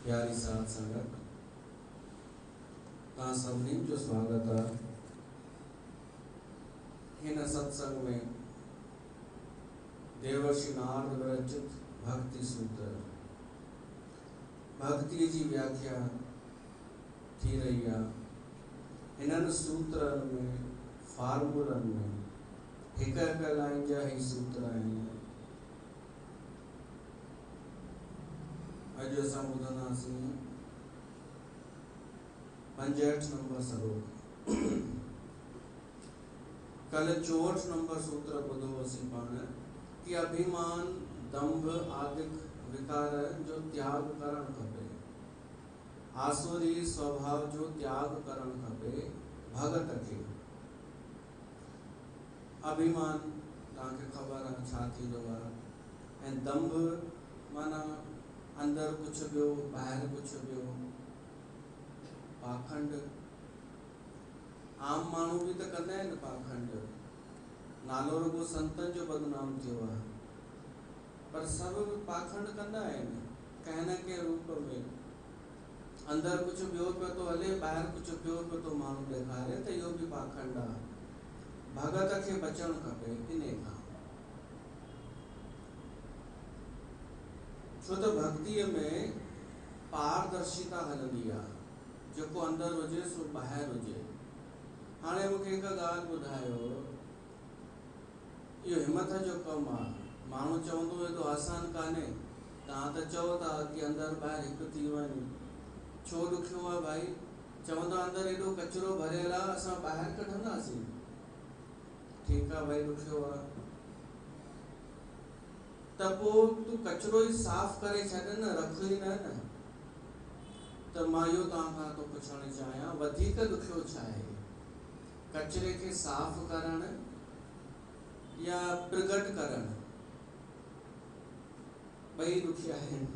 प्यारी साथ संगत तव्हां सभिनी जो स्वागत आहे हिन सत्संग में देवर्षि नारद विरचित भक्ति सूत्र भक्ति जी व्याख्या थी रही आहे। हिननि सूत्रनि में फार्मूलनि में हिक हिक लाइन जा ही सूत्र आहिनि। अॼु असां ॿुधंदासीं 65 नंबर श्लोक। कल 64 नंबर सूत्र ॿुधोसीं पाण कि अभिमान दंभ आदिक विकार जो त्याग करणु खपे, आसुरी स्वभाव जो त्याग करणु खपे भगत खे। अभिमान तव्हांखे ख़बर आहे छा थींदो आहे, ऐं दंभ माना अंदर कुछ बियो ॿाहिरि कुछ बियो, पाखंड। आम माण्हू भी त कंदा आहिनि पाखंड, नालो रुगो संतन जो बदनाम थियो आहे, पर सब पाखंड कंदा आहिनि कंहिं न कंहिं रूप में। अंदर कुछ बियो पियो थो हले, ॿाहिरि कुछ बियो पियो थो माण्हू ॾेखारे, त इहो भी पाखंड आहे। भगत खे बचणु खपे इन खां, छो तो भक्ति में पारदर्शिता हलंदी आहे। जेको अंदर हुजे सो ॿाहिरि हुजे। हाणे मूंखे हिकु ॻाल्हि ॿुधायो, इहो हिमत जो कमु आहे। माण्हू चवंदो एॾो आसान कान्हे। तव्हां त चओ था कि अंदर ॿाहिरि हिकु थी वञे, छो ॾुखियो आहे भाई? चवंदा अंदर एॾो कचिरो भरियल आहे, असां ॿाहिरि कढंदासीं। ठीकु आहे भाई, ॾुखियो आहे त पोइ तूं कचरो ई साफ़ करे छॾ न, रख ई न। त मां इहो तव्हां खां थो पुछणु चाहियां, वधीक ॾुखियो छा आहे? कचरे खे साफ़ करणु या प्रगट करणु? ॿई ॾुखिया आहिनि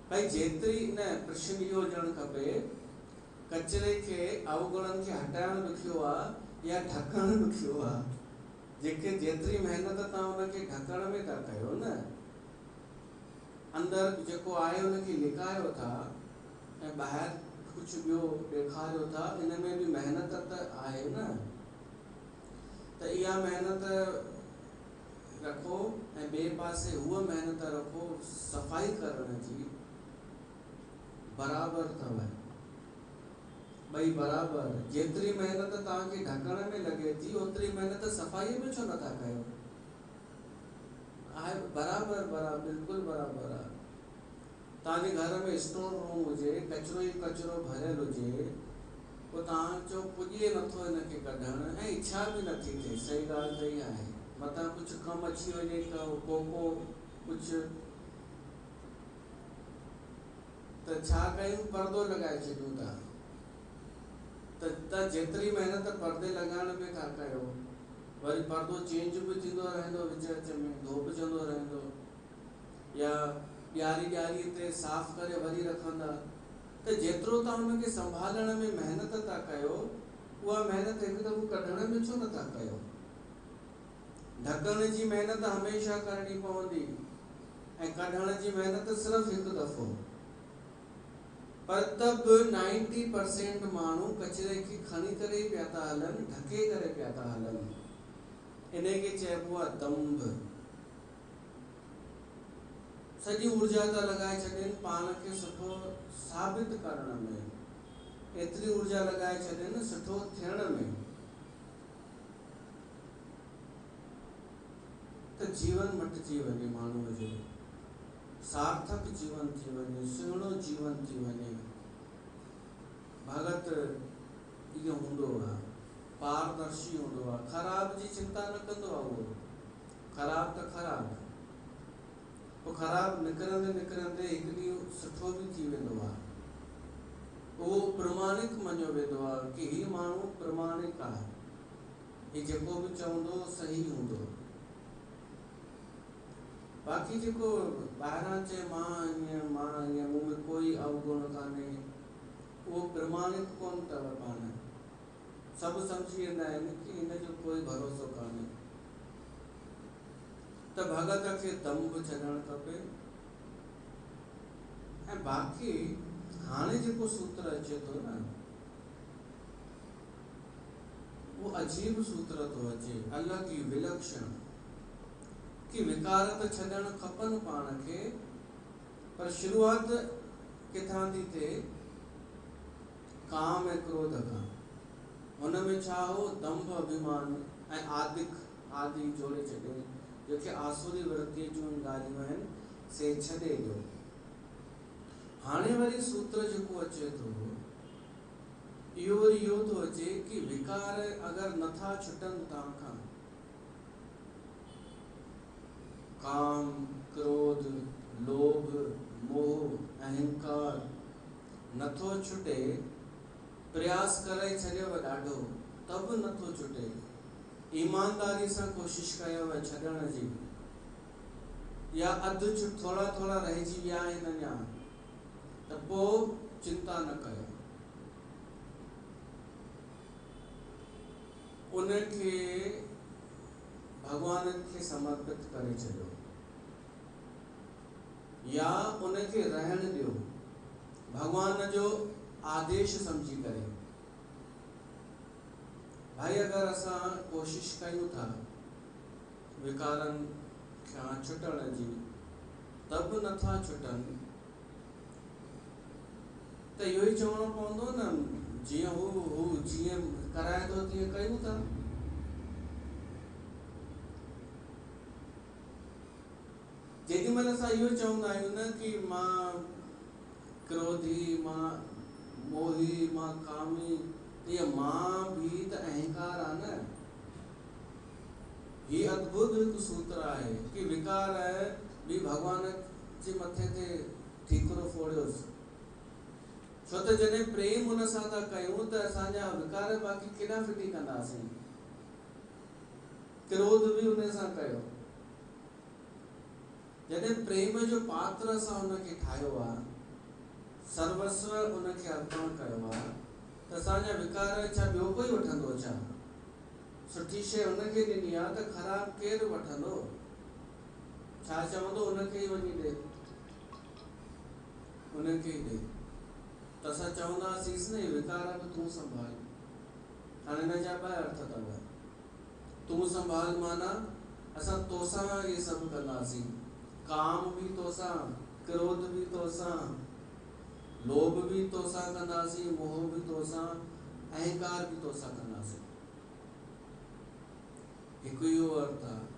भाई। जेतिरी न प्रश्न इहो हुजणु खपे, कचरे खे अवगुणनि खे हटाइणु ॾुखियो आहे या ढकणु ॾुखियो आहे? जेके जेतिरी मेहनत तव्हां हुनखे ढकण में था कयो न, अंदर जेको आहे हुनखे लिकायो था ऐं ॿाहिरि कुछ ॿियो ॾेखारियो था, इन में भी मेहनत त आहे न। त इहा मेहनत रखो ऐं ॿिए पासे उहा मेहनत रखो सफ़ाई करण जी, बराबर अथव। ॿई बराबर। जेतिरी मेहनत तव्हांखे ढकण में लगे थी, ओतिरी मेहनत सफ़ाई में छो नथा कयो? आहे बराबर, बिल्कुलु बराबर आहे। तव्हांजे घर में स्टोर रूम हुजे, कचरो ई कचरो भरियल हुजे, पोइ तव्हां चओ पुॼे नथो हिनखे कढणु, ऐं इच्छा भी नथी थिए। सही ॻाल्हि त इहा आहे। मथां कुछ कमु अची वञे, कोको कुछ, त छा कयूं? पर्दो लॻाए छॾियूं था। त जेतिरी मेहनत पर्दे लॻाइण में था कयो, वरी पर्दो चेंज भी थींदो रहंदो, विच विच में धोपजंदो रहंदो, या ॾियारी ते साफ़ करे वरी रखंदा। त जेतिरो तव्हां हुनखे संभालण में मेहनत था कयो, उहा मेहनत हिकु दफ़ो कढण में छो नथा कयो? ढकण जी मेहनत हमेशा करणी पवंदी ऐं कढण जी मेहनत सिर्फ़ु हिकु दफ़ो। पर तब 90% माण्हू कचरे खे खणी करे पिया था हलनि, ढके करे पिया था हलनि। इनखे चइबो आहे दंभ। सॼी ऊर्जा था लॻाए छॾनि पाण खे सुठो साबित करण में, एतिरी ऊर्जा लॻाए छॾनि सुठो थियण में, त जीवन मटिजी वञे, माण्हूअ जो सार्थक जीवन थी वञे, सुहिणो जीवन थी वञे। भगत इहो हूंदो आहे, पारदर्शी हूंदो आहे, ख़राब जी चिंता न कंदो आहे। उहो ख़राब त ख़राब, पोइ ख़राब निकिरंदे निकिरंदे हिकु ॾींहुं सुठो बि थी वेंदो आहे। उहो प्रमाणिक मञियो वेंदो आहे कि हीउ माण्हू प्रमाणिक आहे, हीउ जेको बि चवंदो सही हूंदो। बाक़ी जेको ॿाहिरां चए मां ईअं मूं में कोई अवगुण कान्हे, उहो प्रमाणिक कोन अथव। पाण सभु सम्झी वेंदा आहिनि कि हिन जो कोई भरोसो कान्हे। त भगत खे दंभ छॾणु खपे। ऐं बाक़ी हाणे जेको सूत्र अचे थो न, वो अजीब सूत्र थो अचे, अलॻि ई विलक्षण, कि विकार त छॾणु खपनि पाण खे, पर शुरूआत किथां थी थिए? काम ऐं क्रोध खां। हुन में छा हो? दंभ, अभिमान ऐं आदि जोड़े छॾे, जेके आसुरी वृत्ति जूं ॻाल्हियूं आहिनि, से छॾे ॾियो। हाणे वरी सूत्र जेको अचे थो, इहो वरी इहो थो अचे कि विकार अगरि नथा छुटनि तव्हां खां, काम, क्रोध, लोभ, मोह, अहंकार नथो छुटे, प्रयास करे छॾियव ॾाढो, तब नथो छुटे, ईमानदारी सां कोशिश कयव छॾण जी, या अधु थोड़ा थोड़ा रहिजी विया आहिनि अञा, त पोइ चिंता न कयो। उनखे भगवान खे समर्पित करे छॾियो, या उनखे रहण ॾियो, भगवान जो आदेश समझी करे। भाई अगर असां कोशिश कयूं था विकारनि खां छुटण जी, तब नथा छुटनि, त इहो ई चवणो पवंदो न, जीअं हू जीअं कराए थो तीअं कयूं था। जेॾी महिल असां इहो चवंदा आहियूं न कि मां क्रोधी, मां मोही, मां कामी, ये मां भी त अहंकार आहे न। ये अद्भुत हिकु सूत्र आहे कि विकार भी भगवान जे मथे ते ठीकरो फोड़ियोसि। छो त जॾहिं प्रेम हुन सां था कयूं त असांजा विकार बाक़ी केॾा फिटी कंदासीं। क्रोध भी हुन सां कयो, जॾहिं प्रेम जो पात्र असां हुनखे ठाहियो आहे, सर्वस्व उनखे अर्पण कयो आहे, त असांजा विकार छा ॿियो कोई वठंदो? छा सुठी शइ उनखे ॾिनी आहे त ख़राब केरु वठंदो? छा चवंदो? उनखे ई वञी ॾे, उनखे ई ॾे। त असां चवंदासीं न विकार बि तूं संभाल। हाणे हिन जा ॿ अर्थ अथव। तूं संभाल माना असां तोसां इहे सभु कंदासीं, काम भी तोसां, क्रोध भी तोसां, लोभ भी तोसां कंदासीं, मोह भी तोसां, अहंकार भी तोसां कंदासीं। हिकु इहो अर्थ आहे।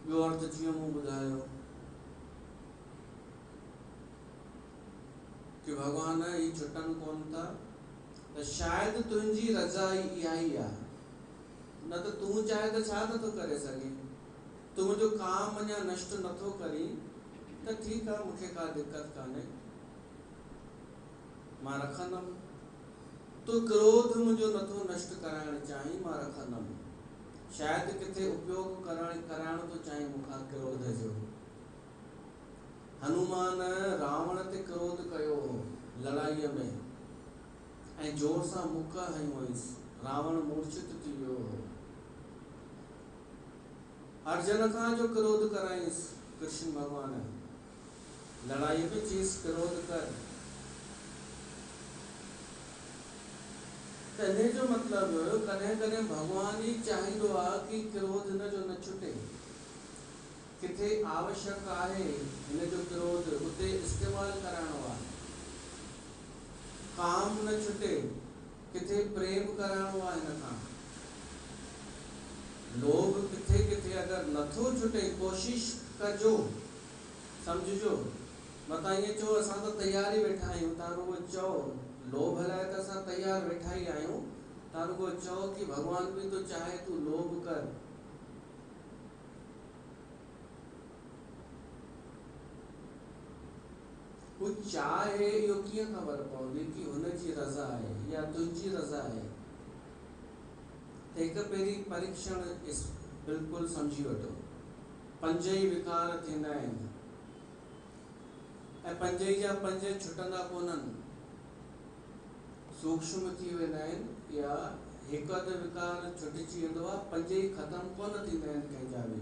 ॿियो अर्थ जीअं मूं ॿुधायो कि भगवान ही छुटनि कोन था, त शायदि तुंहिंजी रज़ा इहा ई आहे। न त तूं चाहे त छा नथो करे सघे? तूं मुंहिंजो काम अञा नष्ट नथो करी, त ठीकु आहे, मूंखे का दिक़त कान्हे, मां रखंदुमि। तूं क्रोध मुंहिंजो नथो नष्ट कराइण चाहीं, मां रखंदुमि। शायदि किथे उपयोग कराइण थो चाहीं मूंखां क्रोध जो। हनुमान रावण ते क्रोध कयो लड़ाईअ में, ऐं जोर सां मुख हंयो हुयसि, रावण मूर्छित थी वियो हो। अर्जुन खां जो क्रोध करायसि कृष्ण भगवान, लड़ाई में चीज़ क्रोध कर। त इन जो मतलब कॾहिं कॾहिं भगवान ही चाहींदो आहे कि क्रोध हिन जो न छुटे। किथे आवश्यक आहे हिन जो क्रोध उते इस्तेमाल कराइणो आहे। काम न छुटे, किथे प्रेम कराइणो आहे हिन खां। लोभ किथे किथे अगर नथो छुटे कोशिश कजो, समझो मता ये चो असां तो तैयार ही वेठा आहियूं, तव्हां रुगो चओ लोभ लाइ त असां तैयार वेठा ही आहियूं, तव्हां रुगो चओ कि भगवान भी तो चाहे तू लोभ कर। हू चाहे इहो कीअं ख़बर पवंदी कि हुनजी रज़ा आहे या तुंहिंजी रज़ा आहे? त हिकु पहिरीं परीक्षण बिल्कुलु समझी वठो। 5 ही विकार थींदा आहिनि ऐं 5 ही जा 5 छुटंदा कोन्हनि, सूक्ष्म थी वेंदा आहिनि या हिकु अधु विकार छुटिजी वेंदो आहे, 5 ही ख़तम कोन थींदा आहिनि कंहिंजा बि।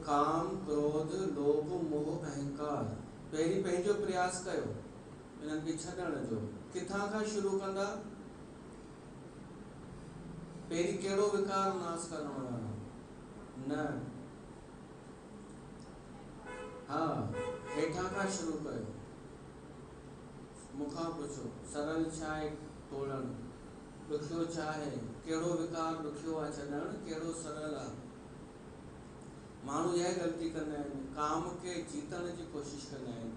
काम, क्रोध, लोभ, मोह, अहंकार। पहिरीं पंहिंजो प्रयास कयो इन्हनि खे छॾण जो। किथां खां शुरू कंदा? पहिरीं कहिड़ो विकार नाश करणो आहे? न, हाँ, हेठां खां शुरू कयो। मूंखां पुछो सरल छा आहे तोड़ण, ॾुखियो छा आहे? कहिड़ो विकार ॾुखियो आहे छॾण, कहिड़ो सरल आहे? माण्हू इहा ग़लती कंदा आहिनि, काम के जीतण जी कोशिश कंदा आहिनि।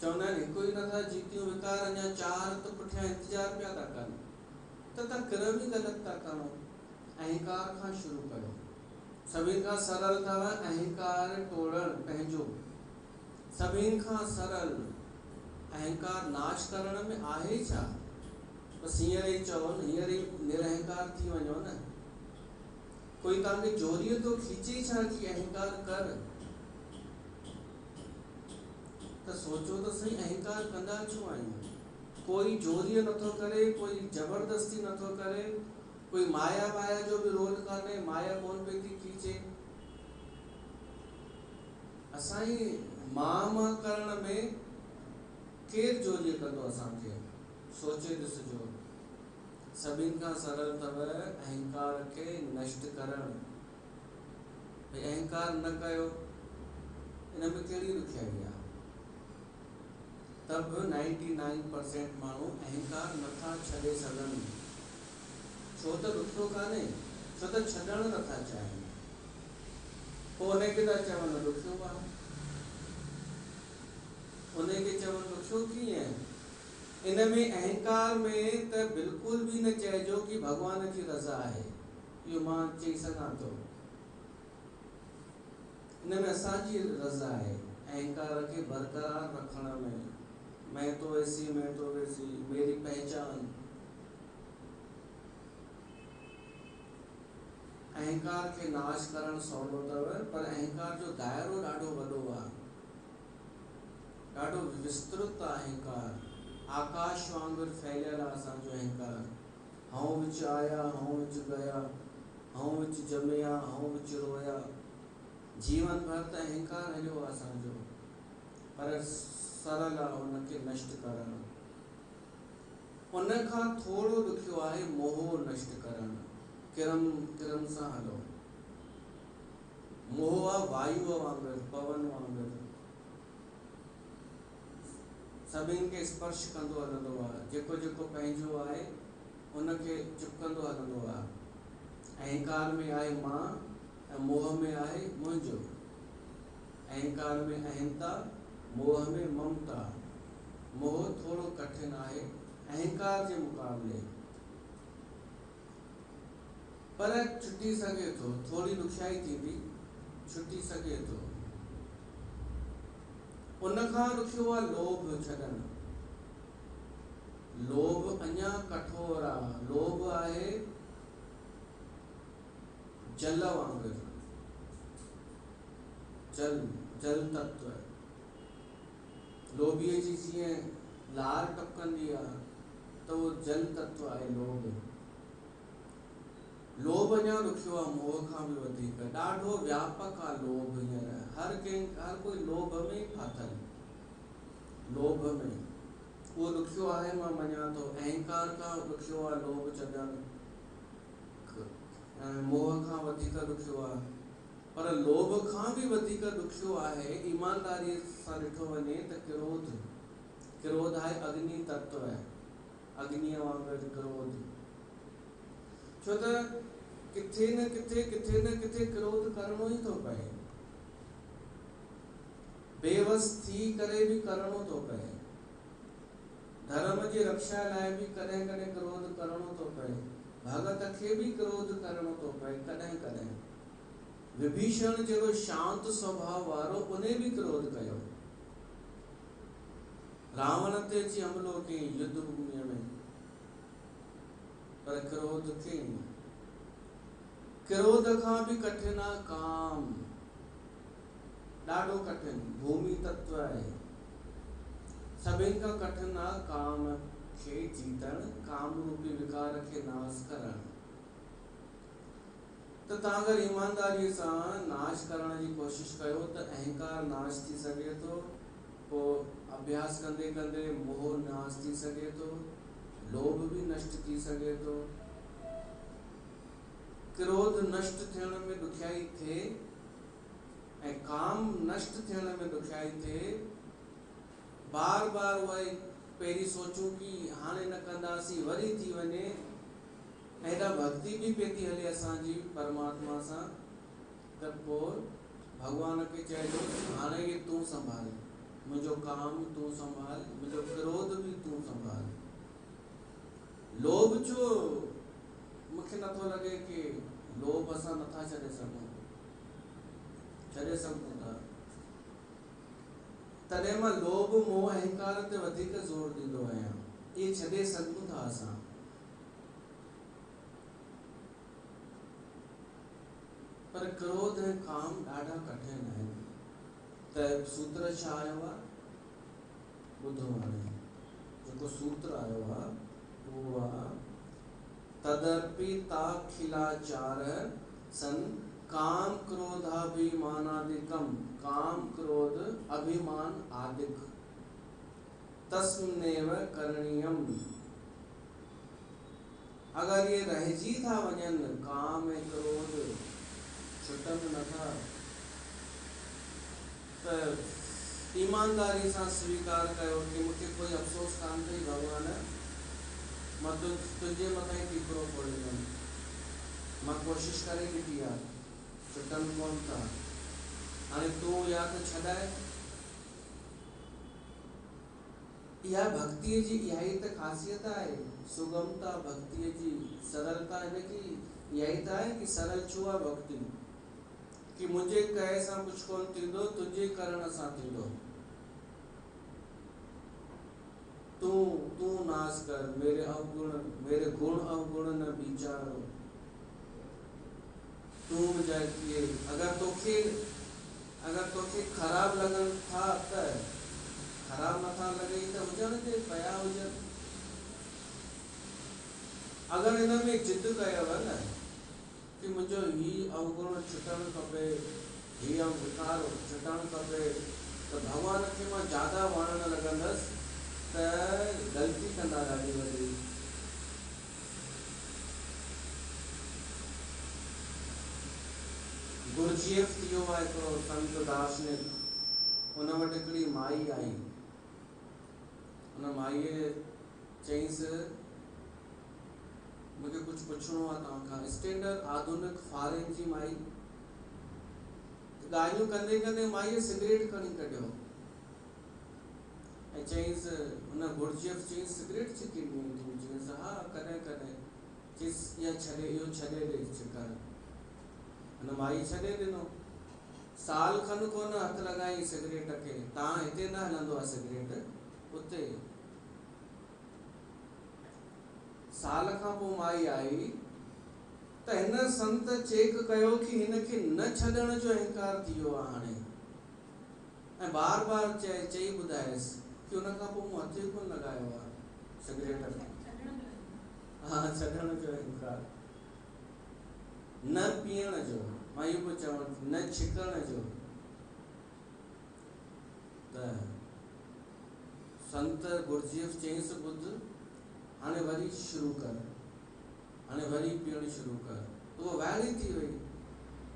चवंदा आहिनि हिकु ई नथा जीतियूं विकार, अञा 4 त पुठियां इंतजार पिया था कनि। त तव्हां क्रम ई ग़लति था करो। अहंकार खां शुरू कयो। सभिनि खां सरल अथव अहंकार तोड़ण पंहिंजो। सभिनि खां सरल अहंकार नाश करण में आहे छा? बसि हींअर ई चओ, हींअर ई निरअहकार थी वञो न। कोई तव्हांखे जोरीअ तो खीचे छा कि अहंकार कर? त सोचो तो सही, अहंकार कंदा छो आहियूं? कोई जोरीअ नथो करे, कोई जबरदस्ती नथो करे, कोई माया वाया जो भी रोल कान्हे, माया कोन पई थी खीचे। असांजी मां करण में केर जोरीअ कंदो असांखे? सोचे ॾिसजो। सभिनि खां सरल अथव अहंकार खे नष्ट करण। अहंकार न कयो, इन में कहिड़ी ॾुखियाई आहे? तब 99% माण्हू अहंकार नथा छॾे सघनि। छो त ॾुखियो कान्हे, छो त छॾण नथा चाहिनि। पोइ उनखे था चवनि ॾुखियो आहे, उनखे चवनि ॾुखियो कीअं? इन में अहंकार में त बिल्कुल भी न चइजो कि भगवान जी रज़ा आहे। इहो मां चई सघां थो। इन में असांजी रज़ा आहे अहंकार खे बरक़रार रखण में। मैं तो ऐसी, मैं तो वैसी, मेरी पहचान। अहंकार के नाश करण सवलो अथव, पर अहंकार जो दायरो ॾाढो वॾो आहे, ॾाढो विस्तृत अहंकार। आकाश वांगुरु फैलियल आहे असांजो अहंकार। हूं विच आया, हूं विच गया, हूं विच जमिया, हूं विच रोया। जीवन भर त अहंकार हलियो आहे असांजो, पर सरल आहे उनखे नष्ट करणु। उन खां थोरो ॾुखियो आहे मोह नष्ट करणु। किरम सां हलो। मोह आहे वायु वांगुरु, पवन वांगुरु, सभिनि खे स्पर्श कंदो हलंदो आहे। जेको जेको पंहिंजो आहे उनखे चिपकंदो हलंदो आहे। अहंकार में आहे मां ऐं मोह में आहे मुंहिंजो। अहंकार में अहंता, मोह में ममता। मोह थोरो कठिन आहे अहंकार जे मुक़ाबले, पर छुटी सघे थो। थोरी ॾुखियाई थींदी, छुटी सघे थो। उन खां ॾुखियो आहे लोभ छॾणु। लोभ अञा कठोर आहे। लोभ आहे जल वांगुरु, जल तत्व। लोभीअ जी जीअं लार टपकंदी आहे त उहो जल तत्व आहे लोभ। लोभ अञा ॾुखियो आहे मोह खां बि वधीक। ॾाढो व्यापक आहे लोभ। हींअर हर कोई लोभ में ई फाथल। लोभ में उहो ॾुखियो आहे, मां मञां थो। अहंकार खां ॾुखियो आहे लोभ छॾणु, मोह खां वधीक ॾुखियो आहे। पर लोभ खां बि वधीक ॾुखियो आहे ईमानदारी सां ॾिठो वञे त क्रोध आहे अग्नि तत्व आहे, अग्निअ वांगुरु क्रोध। छो त किथे न किथे क्रोध करणो ई थो पए, बेवस थी करे बि करणो थो पए। धर्म जी रक्षा लाइ बि कॾहिं कॾहिं क्रोध करणो थो पए, भगत खे बि क्रोध करणो थो पए कॾहिं कॾहिं। विभीषण जहिड़ो शांत स्वभाव वारो उन्हें भी क्रोध कयो, रावण ते अची हमलो कयईं युद्ध भूमि में, पर क्रोध कयईं। क्रोध खां भी कठिन आहे काम, ॾाढो कठिन, भूमि तत्व आहे। सभिनि खां कठिन आहे काम खे जीतण, काम रूपी विकार खे नाश करण। तो तव्हां अगर ईमानदारी सां नाश करण जी कोशिश कयो त अहंकार नाश थी सघे थो, पोइ अभ्यास कंदे कंदे मोह नाश थी सघे थो, लोभ भी नष्ट थी सघे थो, क्रोध नष्ट थियण में ॾुखियाई थिए ऐं काम नष्ट थियण में ॾुखियाई थिए। बार बार वही पहिरीं सोचूं कि हाणे न कंदासीं, वरी थी वञे, एॾा भक्ति भी पेती हले असांजी परमात्मा सां, त पोइ भगवान खे चइजो हाणे ये तूं संभाल, मुंहिंजो काम तूं संभाल, मुंहिंजो क्रोध भी तूं संभाल। लोभ जो मूंखे नथो लॻे कि लोभ असां नथा छॾे सघूं, छॾे सघूं था। तॾहिं मां लोभ मोह अहंकार ते वधीक ज़ोर ॾींदो आहियां, ये छॾे सघूं था असां। पर क्रोध ऐं काम ॾाढा कठिन आहिनि। त सूत्र छा आयो आहे, ॿुधो हाणे जेको सूत्र आयो आहे उहो आहे तदर्पिताखिलाचार सन काम क्रोधाभिमानादिकम, काम क्रोध अभिमान आदिक तस्मैव करणीयम। अगर ये रहजी था वञनि, काम ऐं क्रोध छुटनि नथा, त ईमानदारी सां स्वीकार कयो कि मूंखे कोई अफ़सोस कान अथई भगवान, मां तुंहिंजे मथां ई ठीकरो फोड़ींदुमि, मां कोशिश करे ॾिठी आहे, छुटनि कोन था, हाणे तूं या त छॾाए। इहा भक्तिअ जी इहा ई त ख़ासियत आहे, सुगमता भक्तिअ जी, सरलता हिनजी इहा ई त आहे कि सरल छो आहे भक्ति, कि मुझे कहे सां कुछ कोन थींदो, तुझे करण सां थींदो। तू नाश कर, मेरे गुण अवगुण न विचारो। तू ये अगर तोखे खराब लगन था त खराब नथा लगे त हुजण दे, पया हुजन। अगर इन में जिद कयव न कि मुझो ही अवगुण छुटण खपे, ही विकार छुटण खपे, त भगवान खे मां ज्यादा वणण लॻंदस, त ग़लती कंदा ॾाढी वॾी। गुरजीएफ थी वियो आहे हिकिड़ो संत दार्शनिक, उन वटि हिकिड़ी माई आई, उन माईअ चईंसि मूंखे कुछ पुछणो आहे तव्हां खां। स्टैंडर्ड आधुनिक फॉरेन जी माई, ॻाल्हियूं कंदे कंदे माईअ सिगरेट खणी कढियो ऐं चईंसि, हुन गुरजीएफ चईंसि सिगरेट छिकींदी आहीं तूं? चईंसि हा कॾहिं कॾहिं। चईंसि इहो छॾे ॾे छिकण। हुन माई छॾे ॾिनो, साल खनि कोन हथु लॻाई सिगरेट खे। तव्हां हिते न हलंदो आहे सिगरेट, उते। साल खां पोइ माई आई त हिन संत चेक कयो कि हिनखे न छॾण जो अहंकार थी वियो आहे हाणे, ऐं बार बार चई ॿुधायसि कि हुन खां पोइ मूं हथु ई कोन लॻायो आहे सिगरेट खे। हा, छॾण जो अहंकार, न पीअण जो, मां इहो पियो चवां, न छिकण जो। त संत गुरजीएफ चईंसि ॿुध, हाणे वरी शुरू कर, हाणे वरी पीअण शुरू कर। तो वो वाइड़ी थी वई।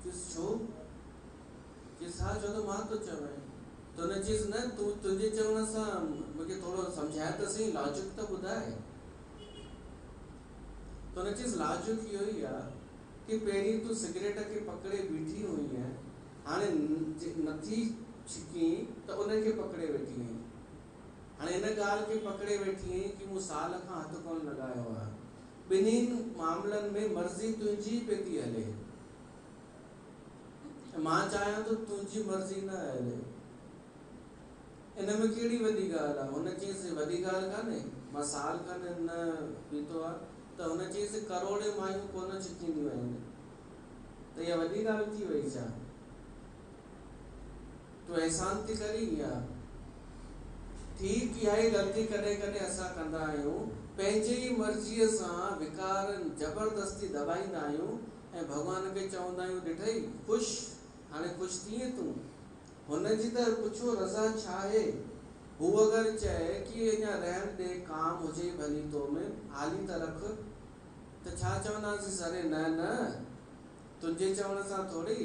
चईंसि छो? कि सा जो तो मां तो चवे तो न चीज न तू तुझे चवण सां मूंखे थोरो सम्झाए त सही लॉजिक त ॿुधाए। तो न चीज लॉजिक इहो ई आहे कि पहिरीं तूं सिगरेट खे पकड़े बीठी हुई है, हाणे नथी छिकी त उनखे पकड़े वेठी आहीं। हाणे इन ॻाल्हि खे पकड़े वेठी आहीं कि मूं साल खां हथ कोन लॻायो आहे। ॿिन्हिनि मामलनि में मर्ज़ी तुंहिंजी पई थी हले, मां चाहियां थो तुंहिंजी मर्ज़ी न हले। इन में कहिड़ी वॾी ॻाल्हि आहे? हुन चीज़ वॾी ॻाल्हि कान्हे, मां साल खनि न पीतो आहे त हुन चीज़ करोड़े मायूं कोन छिकींदियूं आहिनि, त इहा वॾी ॻाल्हि थी वई छा? तूं अहसान थी करी या? ठीक इहा ई ग़लती कॾहिं कॾहिं असां कंदा आहियूं, पंहिंजे ई मर्ज़ीअ सां विकार ज़बरदस्ती दबाईंदा आहियूं ऐं भॻवान खे चवंदा आहियूं ॾिठई ख़ुशि, हाणे ख़ुशि थीअं तूं, हुनजी त पुछो रज़ा छा आहे। हू अगरि चए कि अञा रहण ॾे, काम हुजे भली तो में हाली त रख, त छा चवंदासीं? अरे न न, तुंहिंजे चवण सां थोरी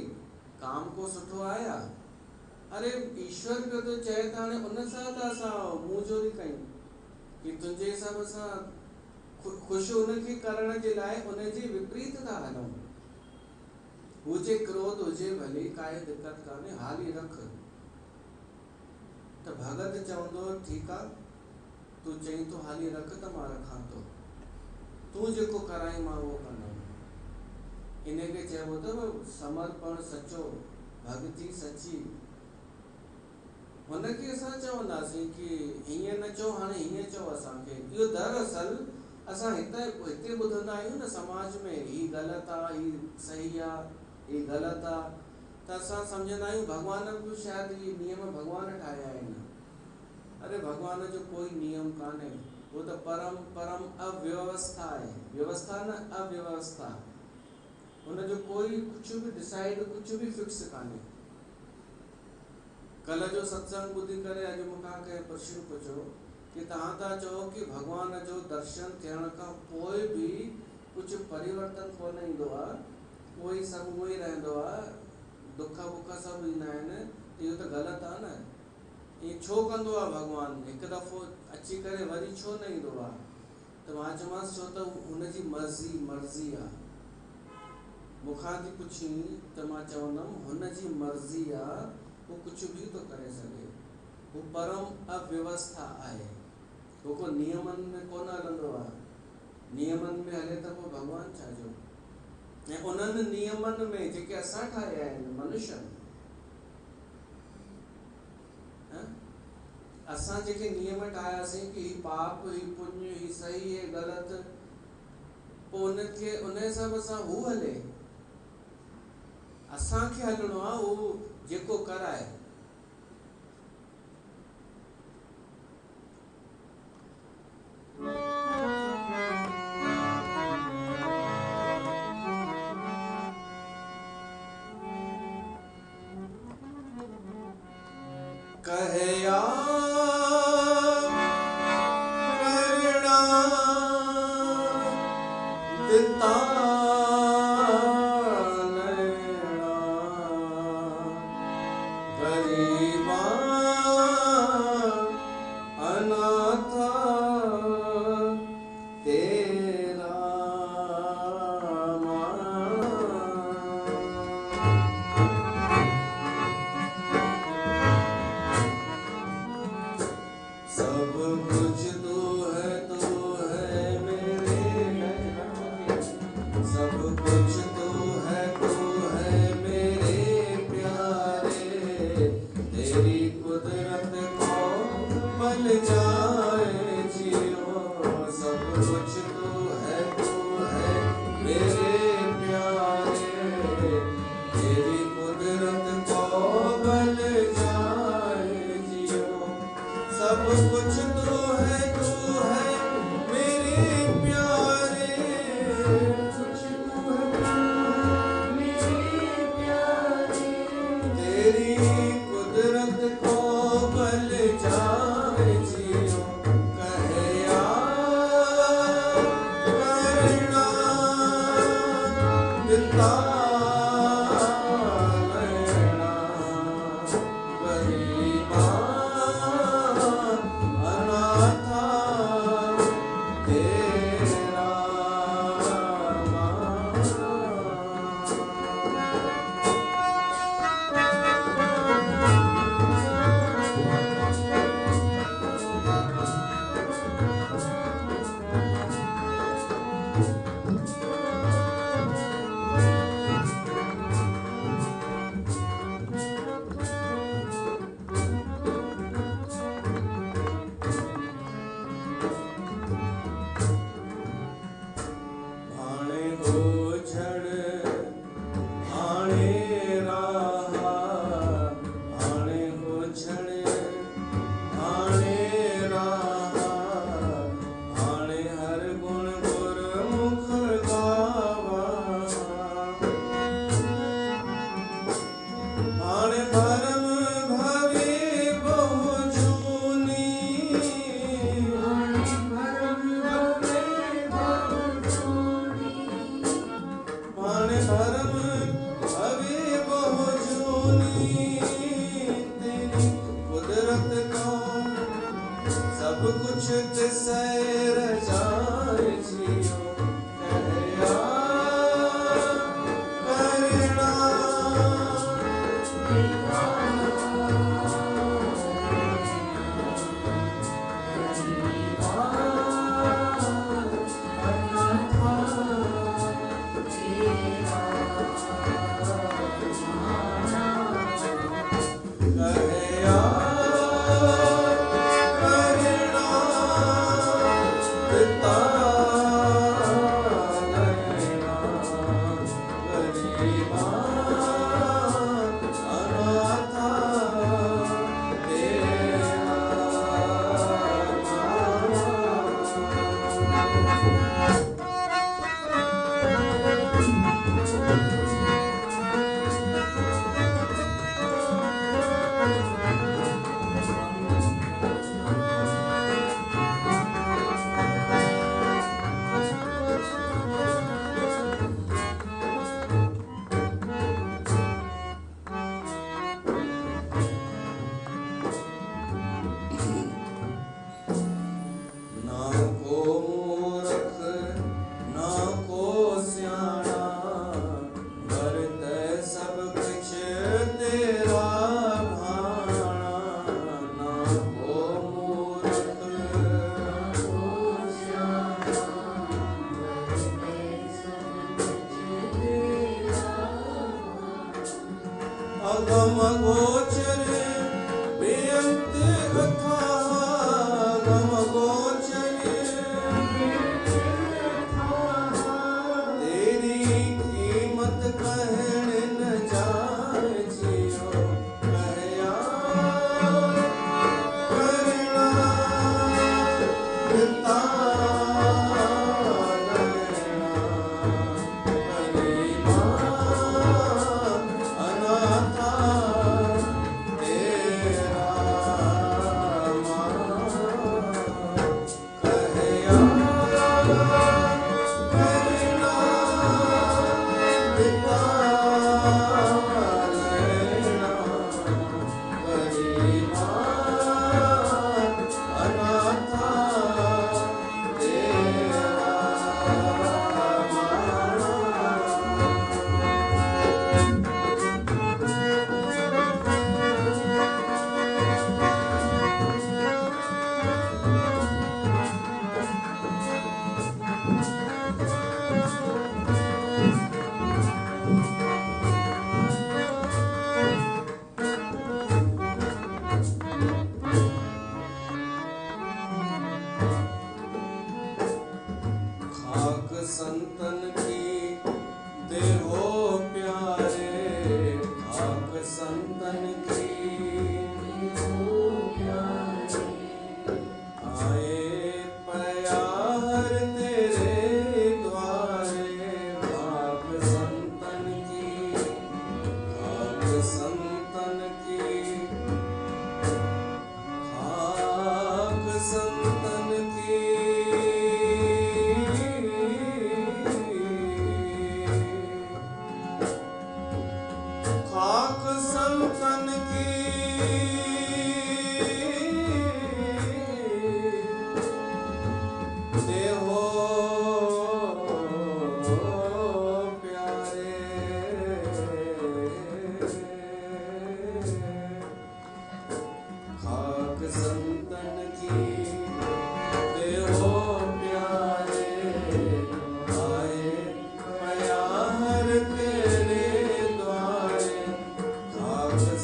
काम को सुठो आया। अरे ईश्वर पियो थो चए त हाणे उन सां त असां मुंहुं जोरी कयूं कि तुंहिंजे हिसाब सां ख़ुशि उनखे करण जे लाइ उनजे विपरीत था हलूं। हुजे क्रोध हुजे भली, काई दिक़त कान्हे, हाली रख। त भगत चवंदो ठीकु आहे, तूं चई तो हाली रख त मां रखां थो, तूं जेको कराई मां उहो कंदुमि। इनखे चइबो अथव समर्पण सचो, भक्ति सची। हुनखे असां चवंदासीं कि हीअं न चओ, हाणे हीअं चओ असांखे। इहो दरअसल असां हिते ॿुधंदा आहियूं न समाज में, ही ग़लति आहे, ही सही आहे, ही ग़लति आहे, त असां सम्झंदा आहियूं भॻवान बि शायदि इहे नियम भॻवान ठाहिया आहिनि। अरे भॻवान जो कोई नियम कान्हे, वो तो परम परम अव्यवस्था है। व्यवस्था न अव्यवस्था, उनजो कोई कुछ भी डिसाइड, कुछ भी फिक्स कान्हे। कल जो सत्संग ॿुधी करे अॼु मूंखां कंहिं प्रश्न पुछो कि तव्हां था चओ कि भॻवान जो दर्शन थियण खां पोइ बि कुछ परिवर्तन कोन ईंदो आहे, उहो ई सभु उहो ई रहंदो आहे, दुख बुख सभु ईंदा आहिनि, इहो त ग़लति आहे न। ईअं छो कंदो आहे भॻवानु? हिकु दफ़ो अची करे वरी छो न ईंदो आहे? त मां चयोमांसि छो त हुनजी मर्ज़ी आहे। मूंखां थी पुछी त मां चवंदुमि हुनजी मर्ज़ी आहे, वो कुछ भी तो करे सघे। वो परम अव्यवस्था आहे, वो को नियमन में कोन हलंदो आहे। नियमन में हले त पोइ भॻवानु छा जो? ऐं उन्हनि नियमन में जेके असां ठाहिया आहिनि मनुष्य, असां जेके नियम ठाहियासीं कि ही पाप, ही पुण्य, ही सही, है ग़लति, पोइ उनखे उन हिसाब सां हू हले। असांखे हलणो आहे उहो जेको कराए। कहया करना दिता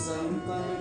संतन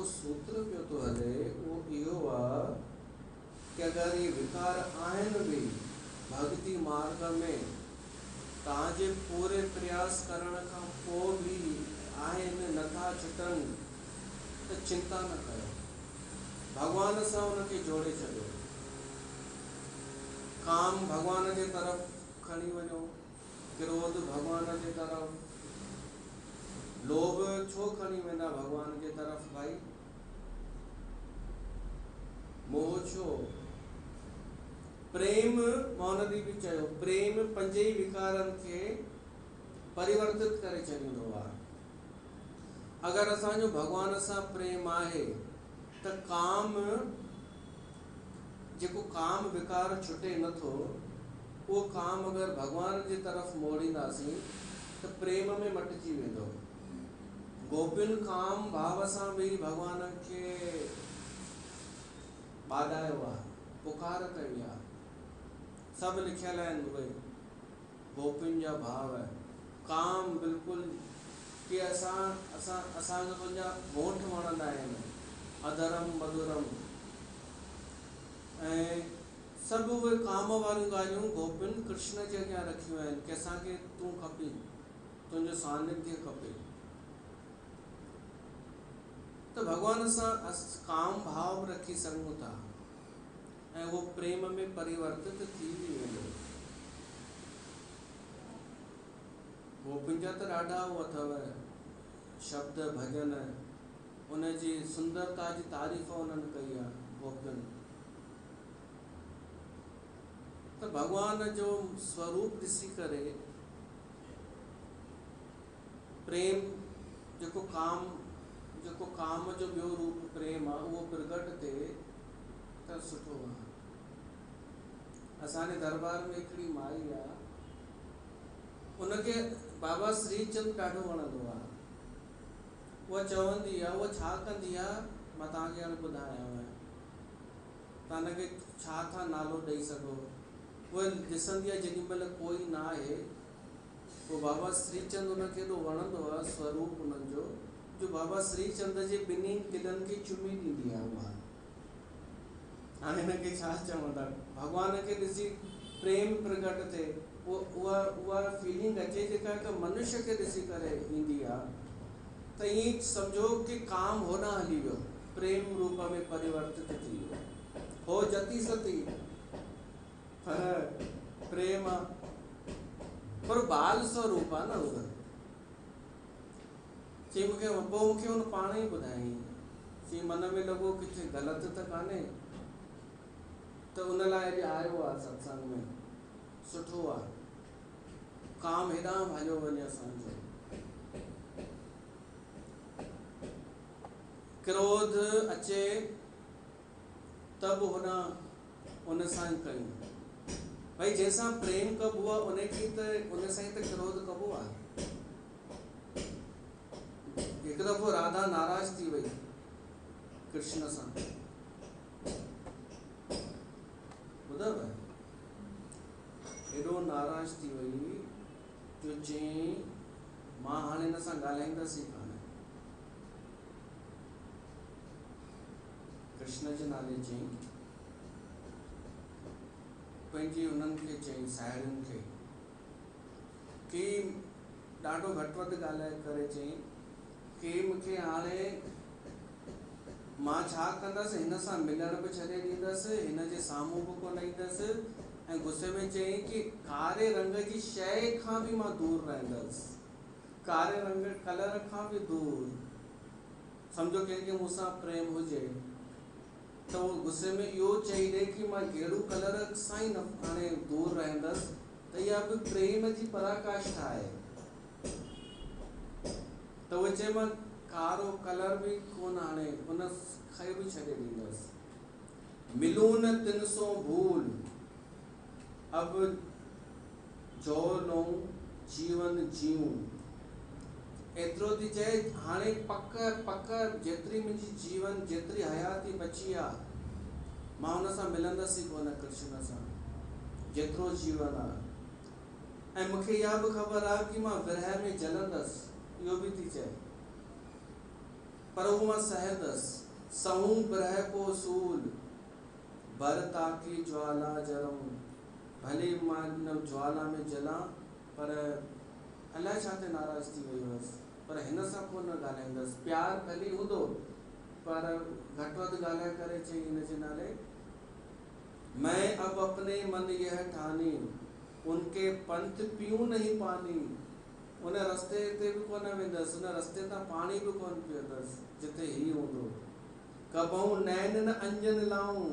सूत्र पियो तो हले वो इहो आहे कि अगर ये विकार आहिनि भी भक्ति मार्ग में तव्हांजे पूरे प्रयास करण खां पोइ भी आहिनि नथा छुटनि त चिंता न कयो, भगवान सां उनखे जोड़े छॾियो। काम भगवान जे तरफ़ खणी वञो, क्रोध भगवान जे तरफ़, लोभ छो खणी वेंदा भगवान जे तरफ़ भाई, मोह छो, प्रेम मोहनदी भी चयो प्रेम पंजे विकारन के परिवर्तित करे छॾींदो आहे। अगर असांजो भगवान सां प्रेम आहे त काम जेको काम विकार छुटे नथो, वो काम अगर भगवान जी तरफ़ मोड़ींदासीं त प्रेम में मटिजी वेंदो। गोपिन काम भाव सां भी भगवान के बाधायो आहे, पुकार कई आहे, सब लिखियल आहिनि उहे गोपिन जा भाव। काम बिल्कुल कि असांखे तुंहिंजा होठ वणंदा आहिनि, अधरम मधुरम, ऐं सभु उहे काम वारियूं ॻाल्हियूं गोपिन कृष्ण जे अॻियां रखियूं आहिनि कि असांखे तूं खपी, तुंहिंजो सानिध्य खपे। तो भगवान सां काम भाव रखी सघूं था ऐं वो प्रेम में परिवर्तित थी वेंदो। गोपिन जा त ॾाढा अथव शब्द भजन, उनजी सुंदरता जी तारीफ़ उन्हनि कई आहे गोपिन। तो भगवान जो स्वरूप ॾिसी करे प्रेम जेको काम जो ॿियो रूप प्रेम आहे उहो प्रगट थिए त सुठो आहे। असांजे दरबार में हिकिड़ी माई आहे, उनखे बाबा श्रीचंद ॾाढो वणंदो आहे। उहा चवंदी आहे, उहा छा कंदी आहे मां तव्हांखे हाणे ॿुधायांव, तव्हां हुनखे छा था नालो ॾेई सघो। उहा ॾिसंदी आहे जेॾी महिल कोई न आहे, पोइ बाबा श्रीचंद उनखे एॾो वणंदो आहे स्वरूप उन्हनि जो बाबा श्रीचंद जे ॿिन्ही दिलनि खे चुमी ॾींदी आहे उहा। हाणे हिनखे छा चवंदा, भगवान खे ॾिसी प्रेम प्रगट थिए, उहा फीलिंग अचे जेका हिकु मनुष्य खे ॾिसी करे ईंदी आहे। त ईअं सम्झो कि काम होॾां हली वियो, प्रेम रूप में परिवर्तित थी वियो। हो जति सती पर प्रेम पर बाल स्वरूप आहे न उहा। चई मूंखे हुन पाण ई ॿुधाई, चई मन में लॻो किथे ग़लति त कान्हे, त उन लाइ अॼु आयो आहे सत्संग में, सुठो आहे। काम हेॾां हलियो वञे असांजो, क्रोध अचे त बि होॾां उन सां ई कयूं भाई। जंहिंसां प्रेम कबो आहे उन सां ई त क्रोध कबो आहे। हिकु दफ़ो राधा नाराज थी वई कृष्ण सां, ॿुधव, एॾो नाराज थी वई जो चई मां हाणे हिन सां ॻाल्हाईंदसि ई कान। कृष्ण जे नाले चई पंहिंजी उन्हनि खे चई साहेड़ियुनि खे कि ॾाढो घटि वधि ॻाल्हाए करे चई कि मूंखे हाणे मां छा कंदसि, हिन सां मिलण बि छॾे ॾींदसि, हिन जे साम्हूं बि कोन ईंदसि, ऐं गुस्से में चई कि कारे रंग जी शइ खां बि मां दूर रहंदसि, कारे रंग कलर खां बि दूर। सम्झो कंहिंखे मूंसां प्रेम हुजे त उहो गुस्से में इहो चई ॾे कि मां कहिड़ो कलर सां ई न हाणे दूर रहंदसि, त इहा बि प्रेम जी पराकाष्ठा आहे। त उहे चए मां कारो कलर भी कोन आने उन खै भी छॾे ॾींदसि। मिलूं न तिन सौ भूल अब जो लो जीवन जीऊं। एतिरो थी चए हाणे पक पक जेतिरी मुंहिंजी जीवन जेतिरी हयाती बची आहे मां हुन सां मिलंदसि ई कोन कृष्ण सां जेतिरो जीवन आहे। ऐं मूंखे इहा बि ख़बर आहे कि मां विरह में जलंदसि, इहो बि थी चए, पर उहो मां सहंदसि। सहूं विरह को सूल भर ताकी ज्वाला जरूं। भले मां हिन ज्वाला में जलां पर अलाए छा ते नाराज़ थी वई हुअसि, पर हिन सां कोन ॻाल्हाईंदसि। प्यार भली हूंदो पर घटि वधि ॻाल्हाए करे चई हिन जे नाले, मैं अब अपने मन यह ठानी उनके पंथ पीऊं नहीं पानी। उन रस्ते ते बि कोन वेंदसि, उन रस्ते तां पाणी बि कोन पीअंदसि जिते ही हूंदो। कबहूं नैन न अंजन लाऊं,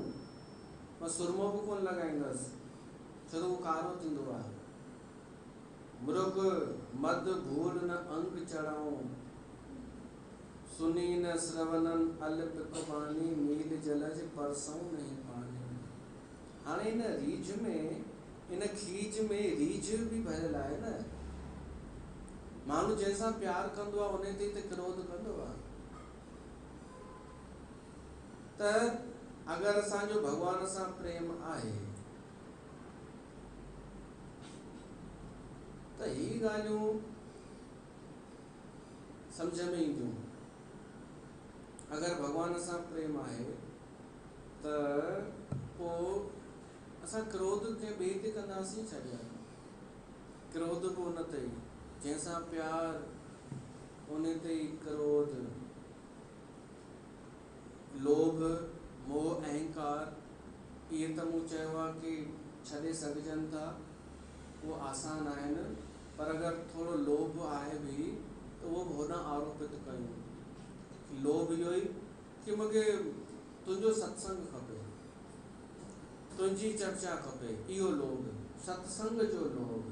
मां सुरमो बि कोन लॻाईंदसि छो त उहो कारो थींदो आहे। मृग मद भूल न अंग चढ़ाऊं, सुनी न श्रवणन अल पिकबानी। नील जलज परसऊं नहीं पानी। हाणे इन रीझ में इन खीज में रीझ बि भरियल आहे न। माण्हू जंहिंसां प्यार कंदो आहे उन ते क्रोध कंदो आहे। त अगरि असांजो भॻवान सां प्रेम आहे त ही ॻाल्हियूं सम्झ में ईंदियूं। अगरि भॻवान सां प्रेम आहे त पोइ असां क्रोध कंहिं ॿिए ते कंदासीं छा? क्रोध बि उन ते ई, जंहिंसां प्यार उन ते ई क्रोध, लोभ, मोह, अहंकार, इहे त मूं चयो आहे कि छॾे सघजनि था, उहो आसान आहिनि। पर अगरि थोरो लोभ आहे बि त उहो बि होॾां आरोपित कयूं। लोभ इहो ई कि मूंखे तुंहिंजो सत्संग खपे, तुंहिंजी चर्चा खपे, इहो लोभ, सत्संग जो लोभ,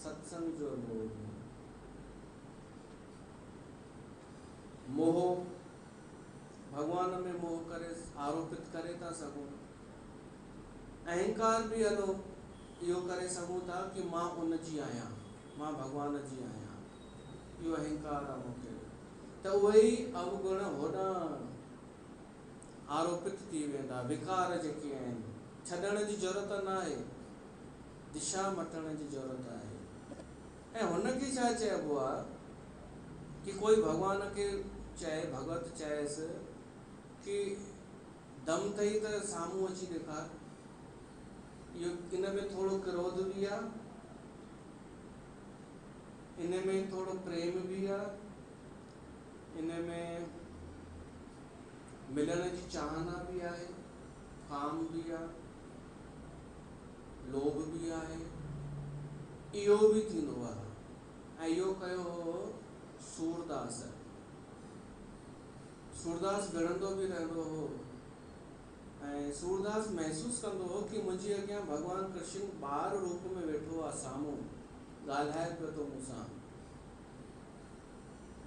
सत्संग जो लोभ। मोह, भगवान में मोह करे आरोपित करे था सघूं। अहंकार बि हलो इहो करे सघूं था कि मां उन जी आहियां, मां भगवान जी आहियां, इहो अहंकार आहे मूंखे। त उहे ई अवगुण होॾां आरोपित थी वेंदा, विकार जेके आहिनि। छॾण जी ज़रूरत न आहे, दिशा मटण जी ज़रूरत आहे। ऐं हुनखे छा चइबो आहे कि कोई भॻवान खे चए, भगत चएसि कि दम अथई त साम्हूं अची ॾेखार। इहो इन में थोरो क्रोध बि आहे, इन में थोरो प्रेम बि आहे, इन में मिलण जी चाहना बि आहे, काम बि आहे, लोभ बि आहे, इहो बि थींदो आहे। ऐं इहो कयो हो सूरदास। सूरदास विढ़ंदो बि रहंदो हो ऐं सूरदास महसूस कंदो हो कि मुंहिंजे अॻियां भगवान कृष्ण ॿार रूप में वेठो आहे, साम्हूं ॻाल्हाए पियो थो मूंसां।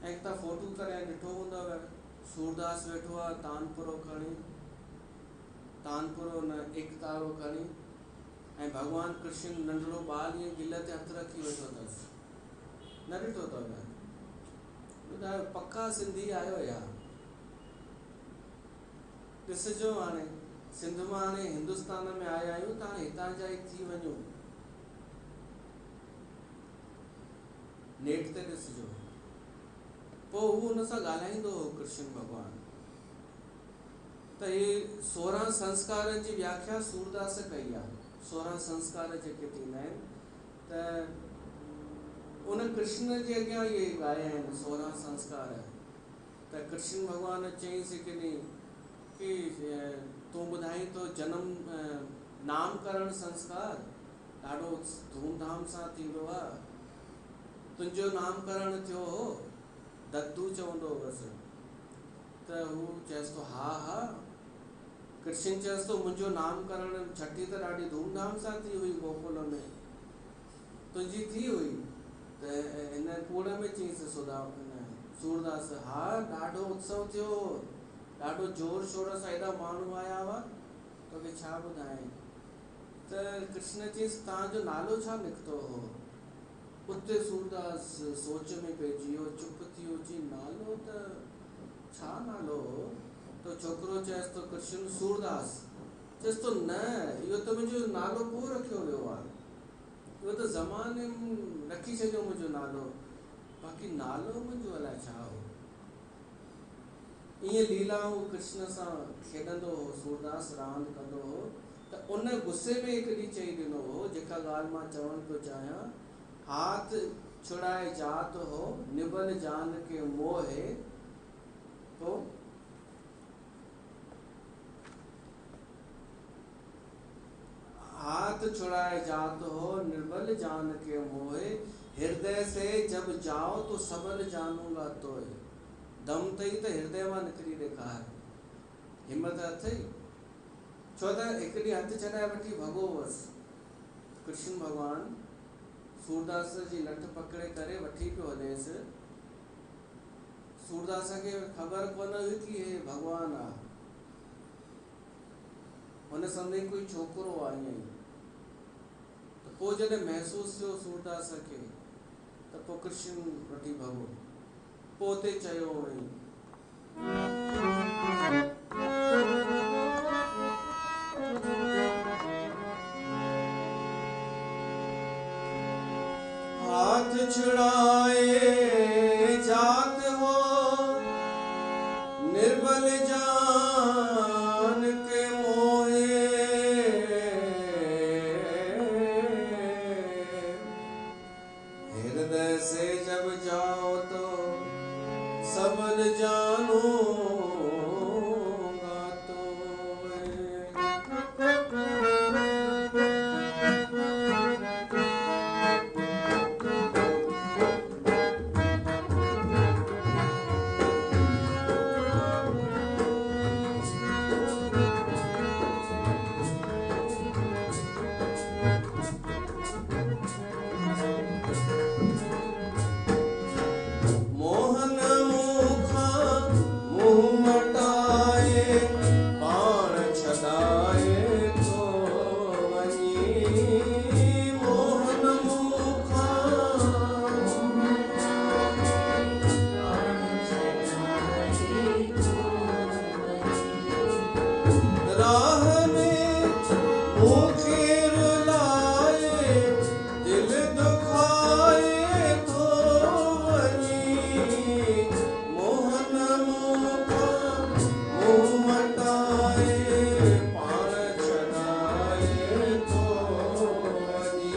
ऐं तव्हां फोटू करे ॾिठो हूंदव, सूरदास वेठो आहे तानपुरो खणी, तानपुरो न एकतारो खणी, ऐं भगवान कृष्ण नंढड़ो ॿार ईअं गिल ते हथ रखी वेठो अथसि। न ॾिठो अथव? ॿुधायो, पक्का सिंधी आहियो या? ॾिसिजो, हाणे सिंध मां हाणे हिंदुस्तान में आया आहियूं त हाणे हितां जा ई थी वञो, नेट ते ॾिसिजो। पोइ हू हुन सां ॻाल्हाईंदो हो कृष्ण भॻवानु। त इहे 16 संस्कारनि जी व्याख्या सूरदास कई आहे। 16 संस्कार जेके थींदा आहिनि त उन कृष्ण जे अॻियां इहे ॻाया आहिनि 16 संस्कार। त कृष्ण भॻवानु चईंसि कि कि तूं ॿुधाई तो जनम नामकरण संस्कार ॾाढो धूमधाम सां थींदो आहे। तुंहिंजो नामकरण थियो हो, दद्दू चवंदो हुअसि। त हू चएसि थो हा हा। कृष्ण चएसि थो मुंहिंजो नामकरण छठी त ॾाढी धूमधाम सां थी हुई गोकुल में, तुंहिंजी थी हुई? त इन कूड़ में चईंसि सूरदास, हा ॾाढो उत्सव थियो, ॾाढो जोर शोर सां एॾा माण्हू आया हुआ, तोखे छा ॿुधाएं। त कृष्ण चयईंसि तव्हांजो नालो छा निकितो हो? उते सूरदास सोच में पइजी वियो, चुप थी वियो, चई नालो त छा नालो हो? तो छोकिरो चयसि तो कृष्ण सूरदास। चयसि तो न, इहो त मुंहिंजो नालो को रखियो वियो आहे, इहो त ज़माने में रखी छॾियो मुंहिंजो नालो, बाक़ी नालो मुंहिंजो अलाए छा हो। ईअं लीलाऊं कृष्ण सां खेॾंदो हो सूरदास, रांदि कंदो हो। त उन गुस्से में हिकु ॾींहुं चई ॾिनो हो, जेका ॻाल्हि मां चवणु पियो चाहियां, हाथ छुड़ाए जात हो निबल जान के मोहे, तो हाथ छुड़ाए जात हो निर्बल जान के मोहे, हृदय से जब जाओ तो सबल जानूंगा तोए। दम तई त हृदय मां निकिरी ॾेखार, हिम्मत अथई। छो त हिकु ॾींहुं हथु छॾाए वठी भॻो हुअसि, कृष्ण भॻवान सूरदास जी लठ पकड़े करे वठी पियो हलेसि। सूरदास खे ख़बर कोन हुई कि हे भॻवान आहे, हुन सम्झई कोई छोकिरो आहे। ईअं ई त पोइ जॾहिं महसूसु थियो सूरदास खे, त पोइ कृष्ण वठी भॻो। पोइ उते चयो हुअईं, हाथ छुड़ाए जात हो निर्बल जान के मोहे, हृदय से जब जाओ तो सबल जानूंगा तोए। मोहन मुखा मुँह मटाए बाण छदाए तो वनी, मोहन मुखा राह में मुखेर लाए दिल दुखाए तो वनी, मोहन मुखा मुँह मटाए बाण छदाए तो वनी,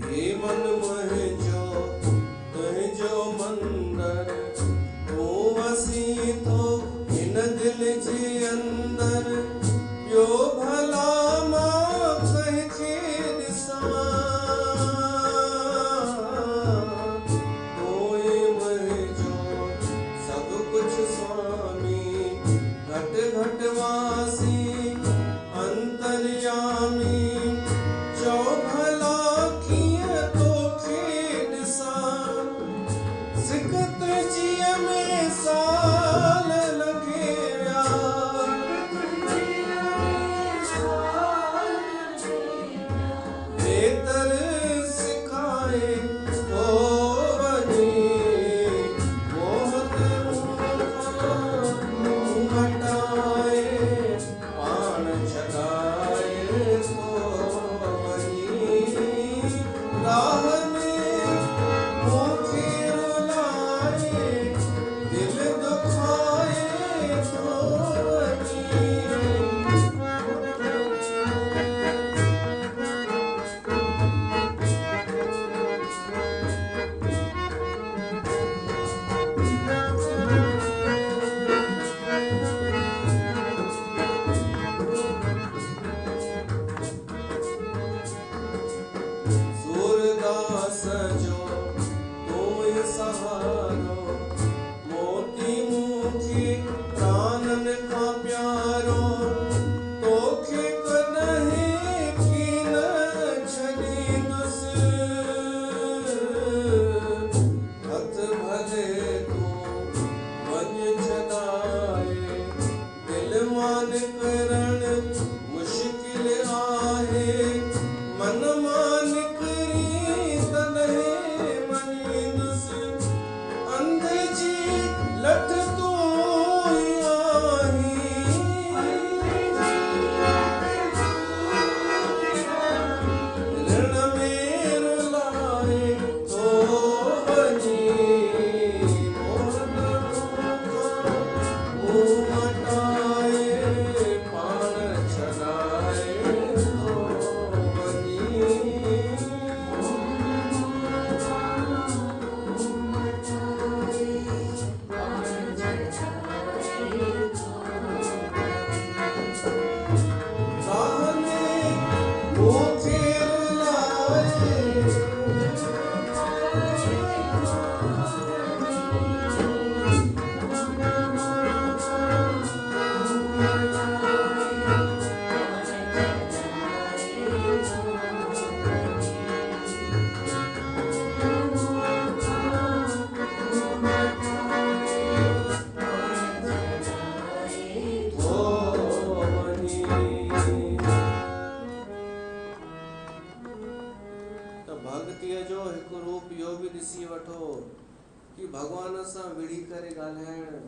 हे मन मुंहिंजो तुंहिंजो मंदर, तूं वसी थो हिन दिल जे अंदर, ॿियो भला मां कंहिंखे ॾिसां, तूं थो कि भगवान सां विड़ी करे ॻाल्हाइण,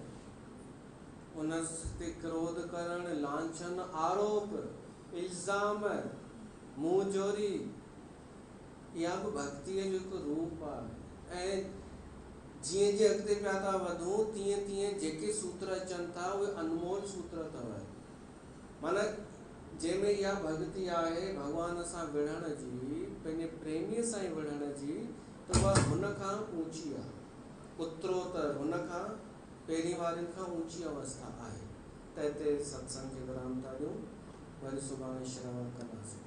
उन ते क्रोध करण, लांछन, आरोप, इल्ज़ाम, मुंहुं जोरी, इहा बि भक्तीअ जो हिकु रूप आहे। ऐं जीअं जीअं अॻिते पिया था वधूं तीअं तीअं जेके सूत्र अचनि था उहे अनमोल सूत्र अथव। माना जंहिंमें इहा भक्ति आहे भॻवान सां विढ़ण जी, पंहिंजे प्रेमीअ सां ई विढ़ण जी, त उहा हुन खां ऊची आहे, उत्तरोत्तर हुन खां पहिरीं वारनि खां ऊची अवस्था आहे। त हिते सत्संग खे विराम था ॾियूं, वरी सुभाणे श्रवण कंदासीं।